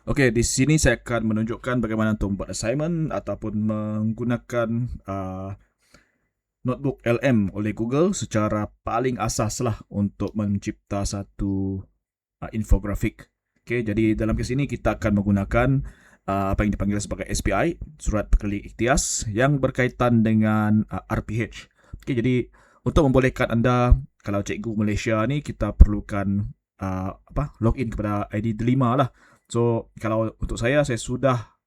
Okey, di sini saya akan menunjukkan bagaimana untuk membuat assignment ataupun menggunakan notebook LM oleh Google secara paling asas lah untuk mencipta satu infografik. Okey, jadi dalam kes ini kita akan menggunakan apa yang dipanggil sebagai SPI, surat perkeli ikhtias yang berkaitan dengan RPH. Okey, jadi untuk membolehkan anda, kalau cikgu Malaysia ni, kita perlukan login kepada ID Delima lah. So kalau untuk saya sudah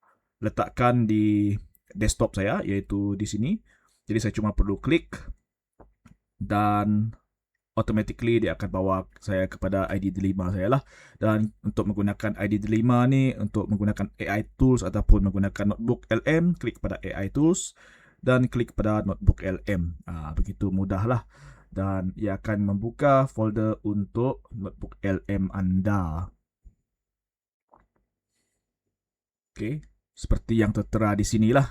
letakkan di desktop saya, iaitu di sini. Jadi saya cuma perlu klik dan automatically dia akan bawa saya kepada ID Delima saya lah. Dan untuk menggunakan ID Delima ni, untuk menggunakan AI Tools ataupun menggunakan Notebook LM, klik pada AI Tools dan klik pada Notebook LM. Begitu mudah lah. Dan ia akan membuka folder untuk Notebook LM anda. Okay, seperti yang tertera di sinilah.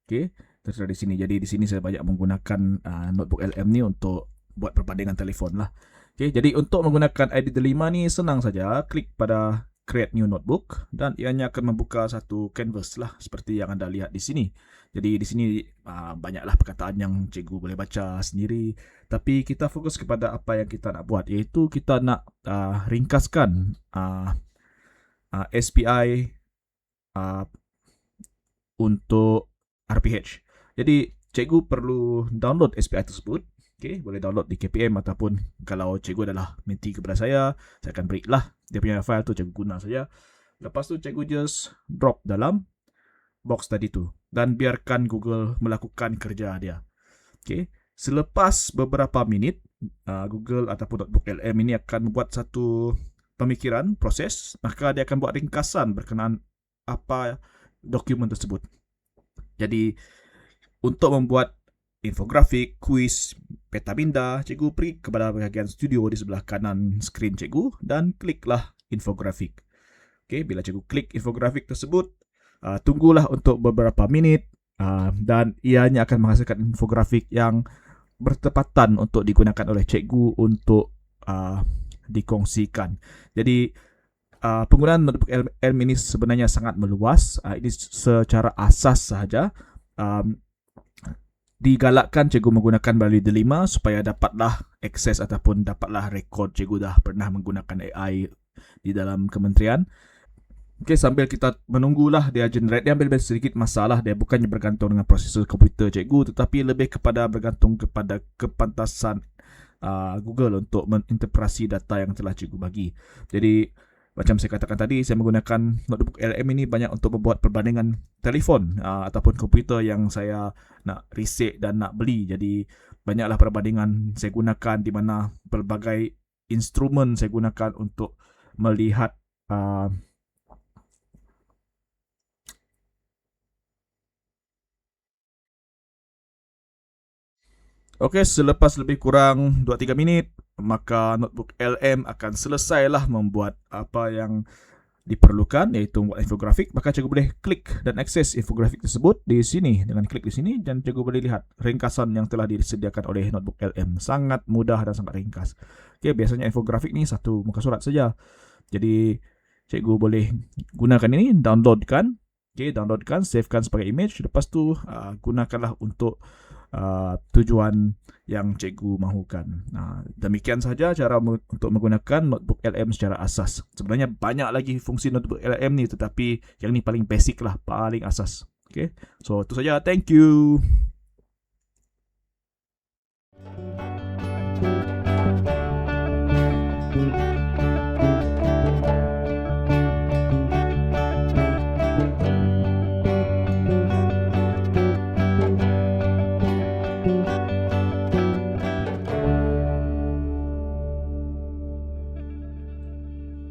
Okay, tertera di sini. Jadi di sini saya banyak menggunakan Notebook LM ni untuk buat perbandingan telefon lah. Okay, jadi untuk menggunakan ID Delima ni senang saja. Klik pada Create New Notebook dan ianya akan membuka satu canvas lah seperti yang anda lihat di sini. Jadi di sini banyaklah perkataan yang cikgu boleh baca sendiri. Tapi kita fokus kepada apa yang kita nak buat, iaitu kita nak ringkaskan SPI untuk RPH. Jadi cikgu perlu download SPI tersebut. Okay, boleh download di KPM ataupun kalau cikgu adalah menti kepada saya akan break lah dia punya file tu, cikgu guna saja. Lepas tu cikgu just drop dalam box tadi tu dan biarkan Google melakukan kerja dia. Okay, selepas beberapa minit Google ataupun Notebook LM ini akan membuat satu pemikiran proses, maka dia akan buat ringkasan berkenaan apa dokumen tersebut. Jadi untuk membuat infografik, kuis, peta minda, cikgu pergi kepada bahagian studio di sebelah kanan skrin cikgu dan kliklah infografik. Okay, bila cikgu klik infografik tersebut, tunggulah untuk beberapa minit dan ianya akan menghasilkan infografik yang bertepatan untuk digunakan oleh cikgu untuk dikongsikan. Jadi penggunaan Notebook LM ini sebenarnya sangat meluas. Ini secara asas sahaja. Digalakkan cikgu menggunakan melalui Delima supaya dapatlah akses ataupun dapatlah rekod cikgu dah pernah menggunakan AI di dalam kementerian. Okay, sambil kita menunggulah dia generate, dia ambil sedikit masalah. Dia bukannya bergantung dengan prosesor komputer cikgu, tetapi lebih kepada bergantung kepada kepantasan Google untuk menginterpretasi data yang telah cikgu bagi. Jadi macam saya katakan tadi, saya menggunakan Notebook LM ini banyak untuk membuat perbandingan telefon ataupun komputer yang saya nak resek dan nak beli. Jadi banyaklah perbandingan saya gunakan di mana pelbagai instrumen saya gunakan untuk melihat Okey, selepas lebih kurang 2-3 minit, maka Notebook LM akan selesailah membuat apa yang diperlukan, iaitu membuat infografik. Maka cikgu boleh klik dan akses infografik tersebut di sini. Dengan klik di sini dan cikgu boleh lihat ringkasan yang telah disediakan oleh Notebook LM. Sangat mudah dan sangat ringkas. Okey, biasanya infografik ni satu muka surat saja. Jadi cikgu boleh gunakan ini, downloadkan. Okey, downloadkan, savekan sebagai image. Lepas tu gunakanlah untuk tujuan yang cikgu mahukan. Demikian sahaja cara untuk menggunakan Notebook LM secara asas. Sebenarnya banyak lagi fungsi Notebook LM ni, tetapi yang ni paling basic lah, paling asas. Okay, so itu saja. Thank you.